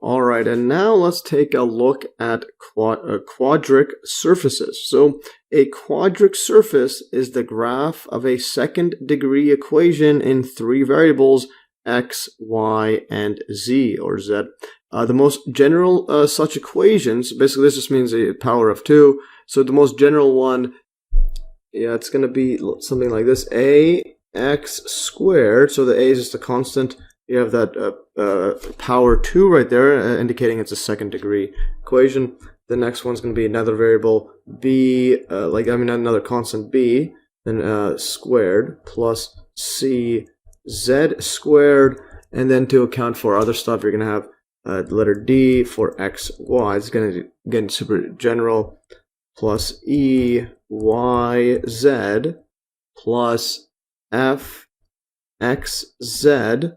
Alright, and now let's take a look at quadric surfaces. So a quadric surface is the graph of a second degree equation in three variables, x, y, and z, or z. The most general such equations, basically this just means a power of 2, so the most general one, yeah, it's going to be something like this, ax squared, so the a is just a constant. You have that power 2 right there, indicating it's a second degree equation. The next one's going to be another variable, b, another constant b, then squared, plus c z squared, and then to account for other stuff, you're going to have the letter d for x, y. It's going to get super general, plus e, y, z, plus f, x, z.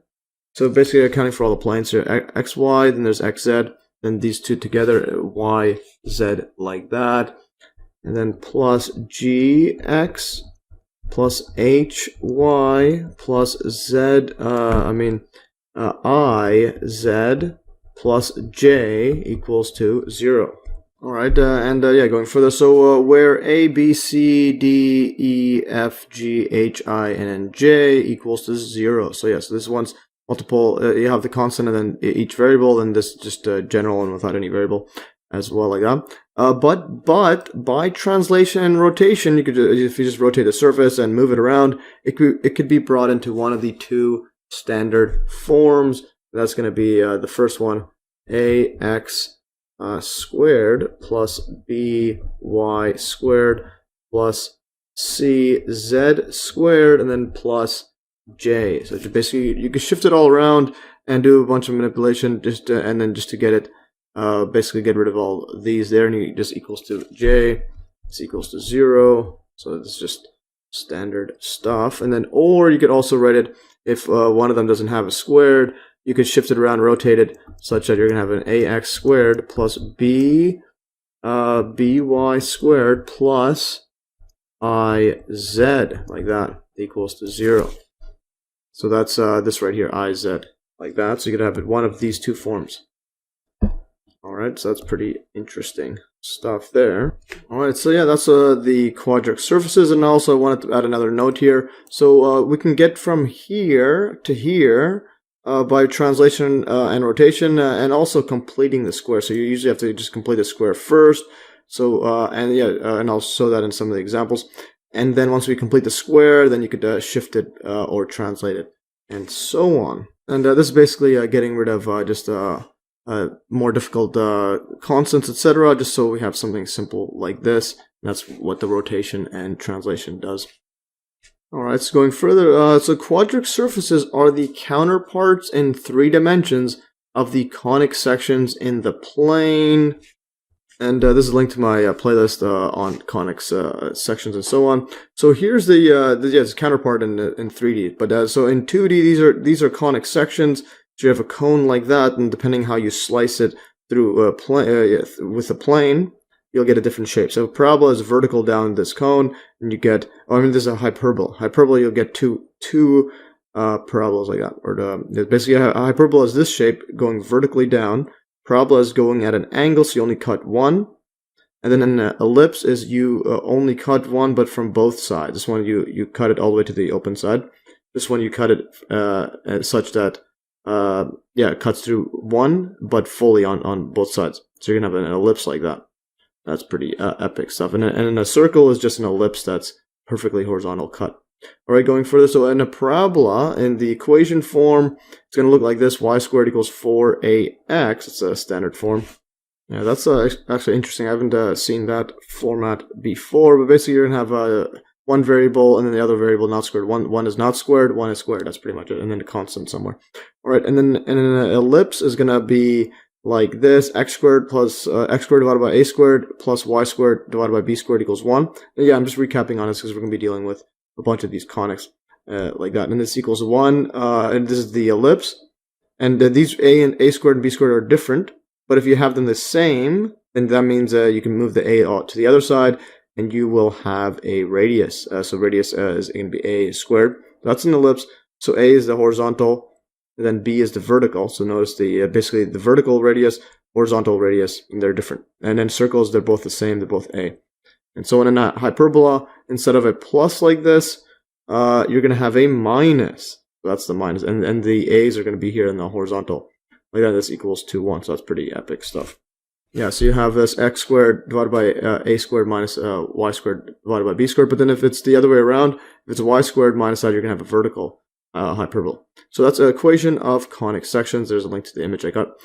So basically accounting for all the planes here, x, y, then there's x, z, then these two together, y, z, like that. And then plus g, x, plus h, y, plus z, I, z, plus j equals to 0. Alright, going further, so where a, b, c, d, e, f, g, h, i, and j equals to 0. So yes, this one's multiple, you have the constant and then each variable, and this is just a general one without any variable as well, like that. But by translation and rotation, you could, if you just rotate the surface and move it around, it could be brought into one of the two standard forms. That's going to be the first one, ax squared plus by squared plus cz squared, and then plus j. So basically you can shift it all around and do a bunch of manipulation and then just to get it basically get rid of all these there, and you just equals to j, it's equals to 0. So it's just standard stuff. And then, or you could also write it, if one of them doesn't have a squared, you could shift it around, rotate it such that you're gonna have an ax squared plus by squared plus iz, like that, equals to 0. So that's this right here, iz, like that. So you could have it one of these two forms. Alright, so that's pretty interesting stuff there. Alright, so yeah, that's the quadric surfaces, and also I wanted to add another note here. So we can get from here to here by translation and rotation, and also completing the square. So you usually have to just complete the square first. So and I'll show that in some of the examples. And then once we complete the square, then you could shift it or translate it, and so on. And this is basically getting rid of just more difficult constants, etc., just so we have something simple like this. That's what the rotation and translation does. Alright, so going further, so quadric surfaces are the counterparts in 3 dimensions of the conic sections in the plane. And this is linked to my playlist on conic sections and so on. So here's the counterpart in 3D. But so in 2D, these are conic sections. So you have a cone like that, and depending how you slice it through with a plane, you'll get a different shape. So parabola is vertical down this cone, and you get, this is a hyperbola. Hyperbola, you'll get two parabolas like that. Or basically, a hyperbola is this shape going vertically down. Parabola is going at an angle, so you only cut one. And then an ellipse is you only cut one, but from both sides. This one you cut it all the way to the open side. This one you cut it such that it cuts through one, but fully on both sides. So you're gonna have an ellipse like that. That's pretty epic stuff. And a circle is just an ellipse that's perfectly horizontal cut. All right, going further, so in a parabola, in the equation form, it's going to look like this, y squared equals 4ax. It's a standard form. Yeah, that's actually interesting. I haven't seen that format before, but basically you're going to have one variable and then the other variable not squared. One is not squared, one is squared. That's pretty much it, and then a constant somewhere. All right, and then an ellipse is going to be like this, x squared plus x squared divided by a squared plus y squared divided by b squared equals 1. And yeah, I'm just recapping on this because we're going to be dealing with a bunch of these conics like that. And this equals 1, and this is the ellipse. And these a squared and b squared are different, but if you have them the same, then that means you can move the a to the other side, and you will have a radius. So radius is going to be a squared. That's an ellipse. So a is the horizontal, and then b is the vertical. So notice the basically the vertical radius, horizontal radius, and they're different. And then circles, they're both the same, they're both a. And so in a hyperbola, instead of a plus like this, you're going to have a minus. So that's the minus, and the a's are going to be here in the horizontal. Like that, this equals 2, 1. So that's pretty epic stuff. Yeah, so you have this x squared divided by a squared minus y squared divided by b squared. But then if it's the other way around, if it's y squared minus that, you're going to have a vertical hyperbola. So that's an equation of conic sections. There's a link to the image I got.